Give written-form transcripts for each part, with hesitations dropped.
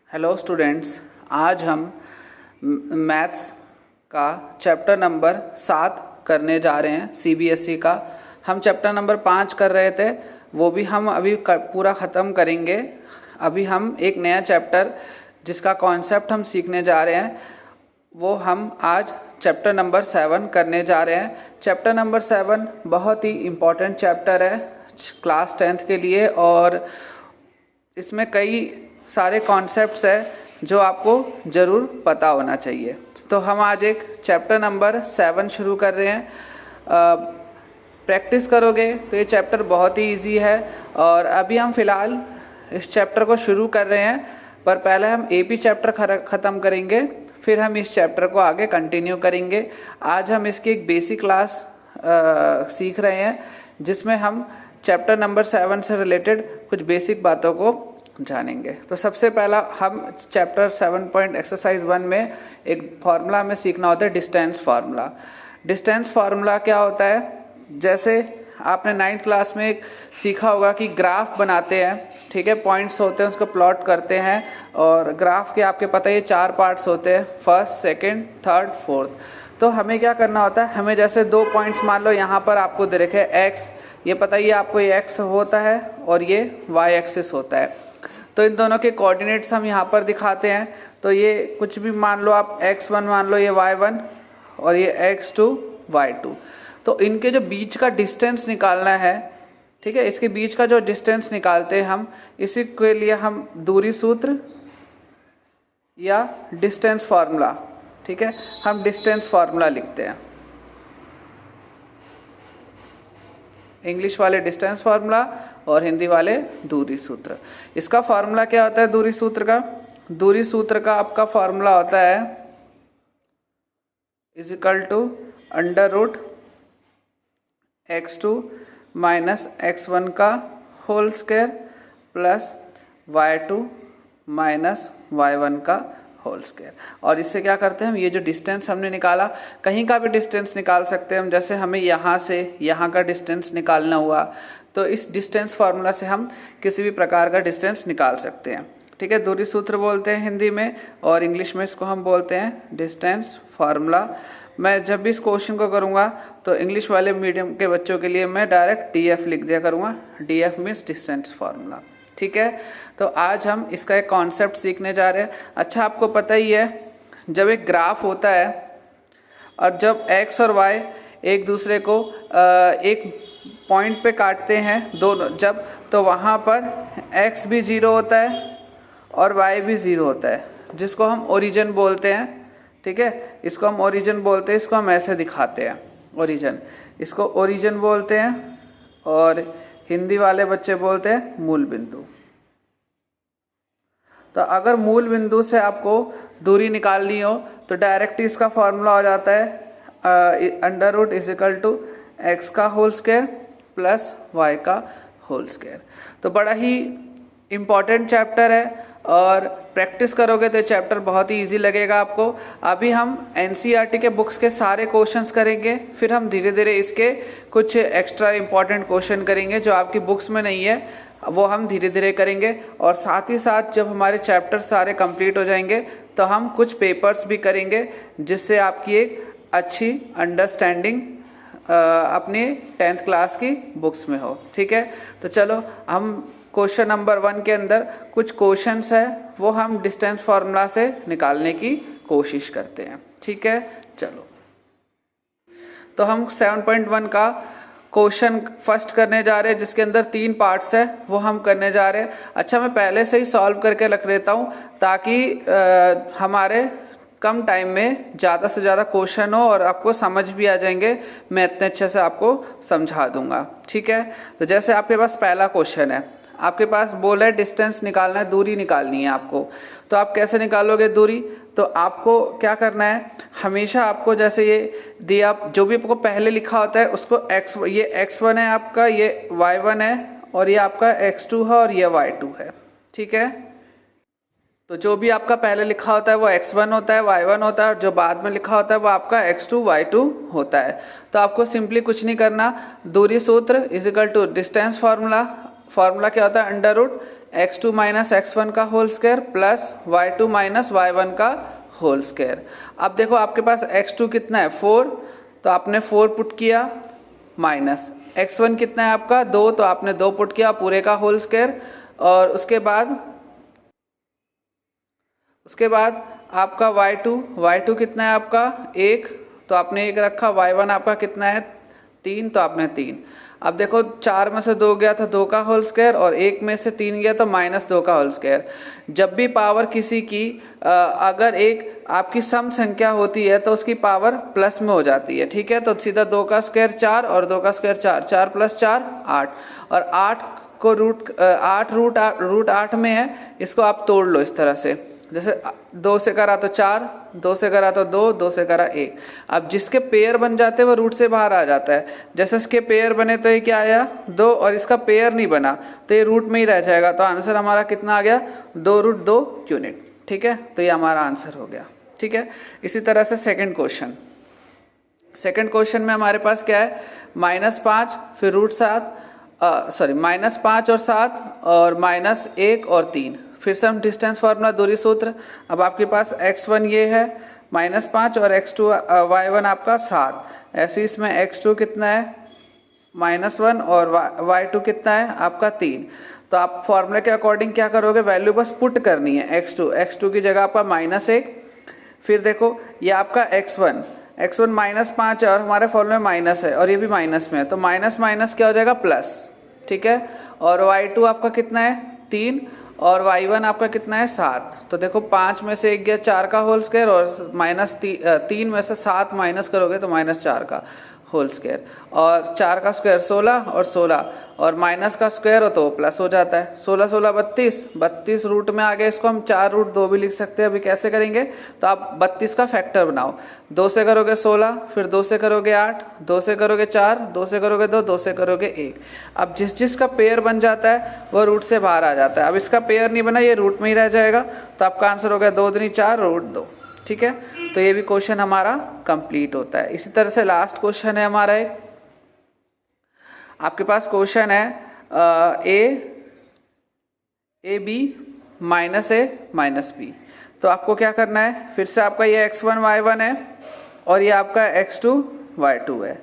Hello students, आज हम maths का चैप्टर नंबर 7 करने जा रहे हैं। सीबीएसई का हम चैप्टर नंबर 5 कर रहे थे, वो भी हम अभी पूरा ख़त्म करेंगे। अभी हम एक नया चैप्टर जिसका कॉन्सेप्ट हम सीखने जा रहे हैं, वो हम आज चैप्टर नंबर 7 करने जा रहे हैं। चैप्टर नंबर 7 बहुत ही इम्पॉर्टेंट चैप्टर है क्लास 10th के लिए, और इसमें कई सारे कॉन्सेप्ट्स है जो आपको ज़रूर पता होना चाहिए। तो हम आज एक चैप्टर नंबर 7 शुरू कर रहे हैं। प्रैक्टिस करोगे तो ये चैप्टर बहुत ही इजी है, और अभी हम फ़िलहाल इस चैप्टर को शुरू कर रहे हैं, पर पहले हम एपी चैप्टर ख़त्म करेंगे, फिर हम इस चैप्टर को आगे कंटिन्यू करेंगे। आज हम इसकी एक बेसिक क्लास सीख रहे हैं, जिसमें हम चैप्टर नंबर 7 से रिलेटेड कुछ बेसिक बातों को जानेंगे। तो सबसे पहला हम चैप्टर 7 एक्सरसाइज 1 में एक फार्मूला में सीखना होता है, डिस्टेंस फार्मूला। डिस्टेंस फार्मूला क्या होता है? जैसे आपने 9th क्लास में एक सीखा होगा कि ग्राफ बनाते हैं, ठीक है, पॉइंट्स होते हैं, उसको प्लॉट करते हैं, और ग्राफ के आपके पता है ये 4 पार्ट्स होते हैं, फर्स्ट, सेकेंड, थर्ड, फोर्थ। तो हमें क्या करना होता है, हमें जैसे 2 पॉइंट्स मान लो यहाँ पर आपको दे रखे एक्स, ये पता ही आपको ये एक्स होता है और ये वाई एक्सिस होता है। तो इन दोनों के कोऑर्डिनेट्स हम यहाँ पर दिखाते हैं। तो ये कुछ भी मान लो, आप x1 मान लो, ये y1 और ये x2 y2। तो इनके जो बीच का डिस्टेंस निकालना है, ठीक है, इसके बीच का जो डिस्टेंस निकालते हैं हम, इसी के लिए हम दूरी सूत्र या डिस्टेंस फार्मूला, ठीक है, हम डिस्टेंस फार्मूला लिखते हैं। इंग्लिश वाले डिस्टेंस फार्मूला और हिंदी वाले दूरी सूत्र। इसका फार्मूला क्या होता है दूरी सूत्र का? दूरी सूत्र का आपका फार्मूला होता है = x2 माइनस x1 का whole square plus y2 minus y1 का होल स्क्वायर। और इससे क्या करते हैं हम, ये जो डिस्टेंस हमने निकाला, कहीं का भी डिस्टेंस निकाल सकते हैं हम। जैसे हमें यहाँ से यहाँ का डिस्टेंस निकालना हुआ, तो इस डिस्टेंस फार्मूला से हम किसी भी प्रकार का डिस्टेंस निकाल सकते हैं, ठीक है। दूरी सूत्र बोलते हैं हिंदी में, और इंग्लिश में इसको हम बोलते हैं डिस्टेंस फार्मूला। मैं जब भी इस क्वेश्चन को करूँगा तो इंग्लिश वाले मीडियम के बच्चों के लिए मैं डायरेक्ट DF लिख दिया करूँगा। DF मीन्स डिस्टेंस फार्मूला, ठीक है। तो आज हम इसका एक कॉन्सेप्ट सीखने जा रहे हैं। अच्छा, आपको पता ही है, जब एक ग्राफ होता है और जब x और y एक दूसरे को एक पॉइंट पे काटते हैं दोनों, जब, तो वहाँ पर x भी 0 होता है और y भी 0 होता है, जिसको हम ओरिजिन बोलते हैं, ठीक है। इसको हम ओरिजिन बोलते हैं, इसको हम ऐसे दिखाते हैं ओरिजिन, इसको ओरिजिन बोलते हैं, और हिंदी वाले बच्चे बोलते हैं मूल बिंदु। तो अगर मूल बिंदु से आपको दूरी निकालनी हो तो डायरेक्ट इसका फॉर्मूला हो जाता है √ x का होल स्क्वायर प्लस y का होल स्क्वायर। तो बड़ा ही इम्पॉर्टेंट चैप्टर है, और प्रैक्टिस करोगे तो चैप्टर बहुत ही इजी लगेगा आपको। अभी हम NCERT के बुक्स के सारे क्वेश्चंस करेंगे, फिर हम धीरे धीरे इसके कुछ एक्स्ट्रा इम्पॉर्टेंट क्वेश्चन करेंगे जो आपकी बुक्स में नहीं है, वो हम धीरे धीरे करेंगे। और साथ ही साथ जब हमारे चैप्टर सारे कंप्लीट हो जाएंगे तो हम कुछ पेपर्स भी करेंगे, जिससे आपकी एक अच्छी अंडरस्टैंडिंग अपनी 10th क्लास की बुक्स में हो, ठीक है। तो चलो, हम क्वेश्चन नंबर 1 के अंदर कुछ क्वेश्चंस है, वो हम डिस्टेंस फार्मूला से निकालने की कोशिश करते हैं, ठीक है। चलो, तो हम 7.1 का क्वेश्चन फर्स्ट करने जा रहे हैं, जिसके अंदर 3 पार्ट्स है, वो हम करने जा रहे हैं। अच्छा, मैं पहले से ही सॉल्व करके रख लेता हूँ, ताकि हमारे कम टाइम में ज़्यादा से ज़्यादा क्वेश्चन हो और आपको समझ भी आ जाएंगे। मैं इतने अच्छे से आपको समझा दूंगा, ठीक है। तो जैसे आपके पास पहला क्वेश्चन है, आपके पास बोला है डिस्टेंस निकालना है, दूरी निकालनी है आपको। तो आप कैसे निकालोगे दूरी? तो आपको क्या करना है, हमेशा आपको जैसे ये दिया, जो भी आपको पहले लिखा होता है उसको ये x1 है आपका, ये y1 है, और ये आपका x2 है, और ये y2 है, ठीक है। तो जो भी आपका पहले लिखा होता है वो x1 होता है, y1 होता है, और जो बाद में लिखा होता है वो आपका x2 y2 होता है। तो आपको सिंपली कुछ नहीं करना, दूरी सूत्र = डिस्टेंस फार्मूला। फार्मूला क्या होता है? x2 माइनस x1 का whole square plus y2 minus y1 का होल स्क्वायर। अब देखो आपके पास x2 कितना है 4, तो आपने 4 पुट किया, माइनस x1 कितना है आपका 2, तो आपने 2 पुट किया पूरे का होल स्क्वायर। और उसके बाद आपका y2 कितना है आपका 1, तो आपने 1 रखा। y1 आपका कितना है 3, तो आपने 3। अब देखो 4 में से 2 गया तो 2 का होल स्क्वायर, और 1 में से 3 गया तो -2 का होल स्क्वायर। जब भी पावर किसी की अगर एक आपकी सम संख्या होती है तो उसकी पावर प्लस में हो जाती है, ठीक है। तो सीधा 2 का स्क्वायर 4 और 2 का स्क्वायर 4, 4 + 4 8, और 8 को रूट 8 में है, इसको आप तोड़ लो इस तरह से। जैसे 2 से करा तो 4, 2 से करा तो 2, 2 से करा 1। अब जिसके पेयर बन जाते हैं वो रूट से बाहर आ जाता है। जैसे इसके पेयर बने तो ये क्या आया 2, और इसका पेयर नहीं बना तो ये रूट में ही रह जाएगा। तो आंसर हमारा कितना आ गया 2√2 यूनिट, ठीक है। तो ये हमारा आंसर हो गया, ठीक है। इसी तरह से सेकंड क्वेश्चन में हमारे पास क्या है -5 फिर √7 -5 और 7 और -1 और 3। फिर से हम डिस्टेंस फार्मूला दूरी सूत्र। अब आपके पास x1 ये है -5 और x2 y1 आपका 7। ऐसे इसमें x2 कितना है -1 और y2 कितना है आपका 3। तो आप फॉर्मूले के अकॉर्डिंग क्या करोगे, वैल्यू बस पुट करनी है। x2 की जगह आपका -1। फिर देखो ये आपका x1 -5 है और हमारे फॉर्मूले में माइनस है और ये भी माइनस में है, तो माइनस माइनस क्या हो जाएगा प्लस, ठीक है। और y2 आपका कितना है 3 और y1 आपका कितना है 7। तो देखो 5 में से 1 गया 4 का होल स्क्वायर, और -3 में से 7 माइनस करोगे तो -4 का होल स्क्वायर, और 4 का स्क्वायर 16 और 16 और माइनस का स्क्वायर हो तो प्लस हो जाता है। 16 16 32 रूट में आ गया। इसको हम 4√2 भी लिख सकते हैं। अभी कैसे करेंगे, तो आप 32 का फैक्टर बनाओ। 2 से करोगे 16, फिर 2 से करोगे 8, 2 से करोगे 4, 2 से करोगे 2, 2 से करोगे 1। अब जिसका पेयर बन जाता है वो रूट से बाहर आ जाता है। अब इसका पेयर नहीं बना, ये रूट में ही रह जाएगा। तो आपका आंसर हो गया 2 दूनी 4 √2, ठीक है। तो ये भी क्वेश्चन हमारा कंप्लीट होता है। इसी तरह से लास्ट क्वेश्चन है हमारा एक, आपके पास क्वेश्चन है ए बी -a -b। तो आपको क्या करना है, फिर से आपका ये x1 y1 है और ये आपका x2 y2 है।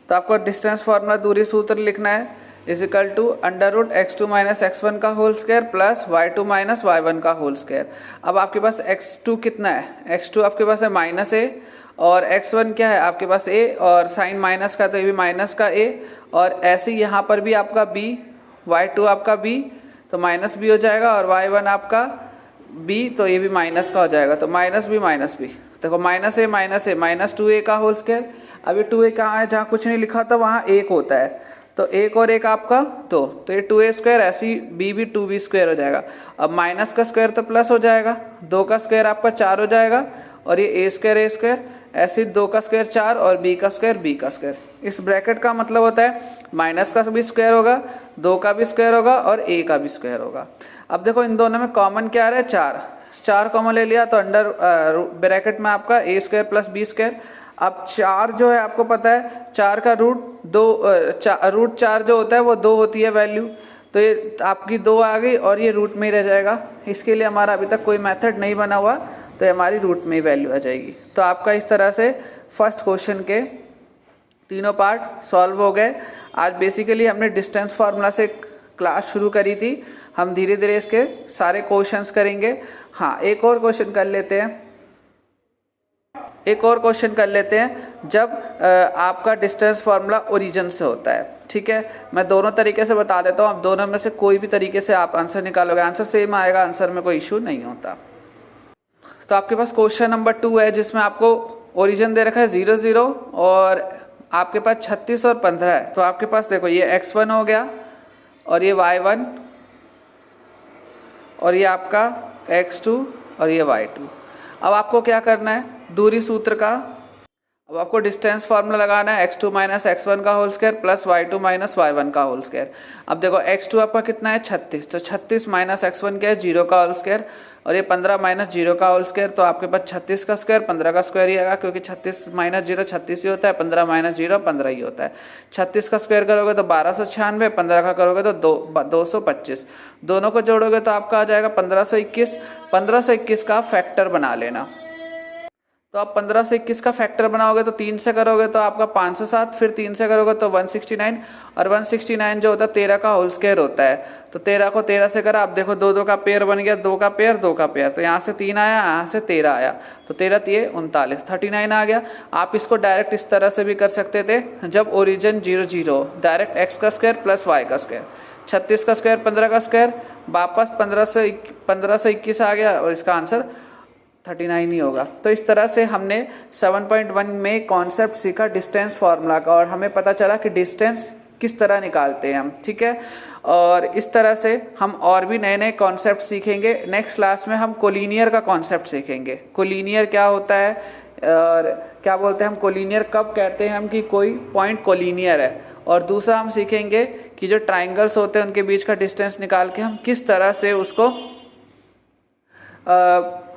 तो आपको डिस्टेंस फार्मूला दूरी सूत्र लिखना है √√x2 - x1 का whole square plus y2 - y1 का होल स्क्वायर। अब आपके पास x2 कितना है, x2 आपके पास है -a, और x1 क्या है आपके पास a, और साइन माइनस का तो ये भी माइनस का a, और ऐसे ही यहाँ पर भी आपका b, y2 आपका b तो माइनस b हो जाएगा, और y1 आपका b तो ये भी माइनस का हो जाएगा। तो -b देखो -a -2a का होल स्क्वायर। अब ये 2a कहाँ है, जहाँ कुछ नहीं लिखा था वहाँ 1 होता है, तो 1 और 1 आपका 2, तो ये 2a स्क्वायर, ऐसे ही b भी 2b स्क्वायर हो जाएगा। अब माइनस का स्क्वायर तो प्लस हो जाएगा, 2 का स्क्वायर आपका 4 हो जाएगा, और ये a स्क्वायर ऐसे 2 का स्क्वायर 4 और b का स्क्वायर। इस ब्रैकेट का मतलब होता है माइनस का भी स्क्वायर होगा, 2 का भी स्क्वायर होगा और a का भी स्क्वायर होगा। अब देखो इन दोनों में कॉमन क्या आ रहा है 4 कॉमन ले लिया, तो अंडर ब्रैकेट में आपका a square plus b square. अब 4 जो है आपको पता है 4 का √4 जो होता है वो 2 होती है वैल्यू, तो ये आपकी 2 आ गई और ये रूट में ही रह जाएगा। इसके लिए हमारा अभी तक कोई मेथड नहीं बना हुआ, तो हमारी रूट में ही वैल्यू आ जाएगी। तो आपका इस तरह से फर्स्ट क्वेश्चन के तीनों पार्ट सॉल्व हो गए। आज बेसिकली हमने डिस्टेंस फार्मूला से क्लास शुरू करी थी, हम धीरे धीरे इसके सारे क्वेश्चंस करेंगे। हाँ, एक और क्वेश्चन कर लेते हैं जब आपका डिस्टेंस फार्मूला ओरिजिन से होता है, ठीक है। मैं दोनों तरीके से बता देता हूँ, आप दोनों में से कोई भी तरीके से आप आंसर निकालोगे, आंसर सेम आएगा, आंसर में कोई इशू नहीं होता। तो आपके पास क्वेश्चन नंबर 2 है जिसमें आपको ओरिजिन दे रखा है 0 0 और आपके पास 36 और 15 है। तो आपके पास देखो ये x1 हो गया और ये y1 और ये आपका x2 और ये y2। अब आपको क्या करना है, दूरी सूत्र का अब आपको डिस्टेंस फार्मूला लगाना है x2 माइनस x1 का whole square plus y2 minus y1 का होल स्क्वायर। अब देखो x2 आपका कितना है 36, तो 36 माइनस x1 क्या है 0 का होल स्क्वायर, और ये 15 माइनस 0 का होल स्क्वायर, तो आपके पास 36 का स्क्वायर 15 का स्क्वायर ही आएगा, क्योंकि 36 माइनस 0 36 ही होता है, 15 माइनस 0 15 ही होता है। 36 का स्क्वायर करोगे तो 1296, 15 का करोगे तो 225, दोनों को जोड़ोगे तो आपका आ जाएगा 1521। 1521 का फैक्टर बना लेना। तो आप 15 से 21 का फैक्टर बनाओगे तो 3 से करोगे तो आपका 507, फिर 3 से करोगे तो 169, और 169 जो होता है 13 का होल स्क्वायर होता है। तो 13 को 13 से करा, आप देखो 2 का पेयर बन गया, 2 का पेयर 2 का पेयर, तो यहाँ से 3 आया, यहाँ से 13 आया, तो 13 3 39 39 आ गया। आप इसको डायरेक्ट इस तरह से भी कर सकते थे, जब ओरिजिन 0 0 डायरेक्ट x का स्क्वायर प्लस y का स्क्वायर, 36 का स्क्वायर 15 का स्क्वायर, वापस 15 से 21 आ गया, और इसका आंसर 39 ही होगा। तो इस तरह से हमने 7.1 में कॉन्सेप्ट सीखा डिस्टेंस फार्मूला का, और हमें पता चला कि डिस्टेंस किस तरह निकालते हैं हम, ठीक है। और इस तरह से हम और भी नए नए कॉन्सेप्ट सीखेंगे। नेक्स्ट क्लास में हम कोलिनियर का कॉन्सेप्ट सीखेंगे। कोलिनियर क्या होता है और क्या बोलते हैं हम, कोलिनियर कब कहते हैं हम कि कोई पॉइंट कोलिनियर है, और दूसरा हम सीखेंगे कि जो ट्राइंगल्स होते हैं उनके बीच का डिस्टेंस निकाल के हम किस तरह से उसको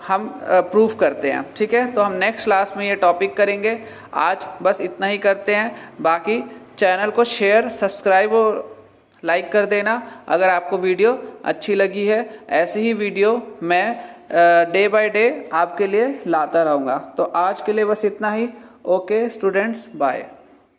हम प्रूफ करते हैं, ठीक है। तो हम नेक्स्ट क्लास में ये टॉपिक करेंगे। आज बस इतना ही करते हैं, बाकी चैनल को शेयर सब्सक्राइब और लाइक कर देना अगर आपको वीडियो अच्छी लगी है। ऐसे ही वीडियो मैं डे बाय डे आपके लिए लाता रहूँगा। तो आज के लिए बस इतना ही। Okay students, bye.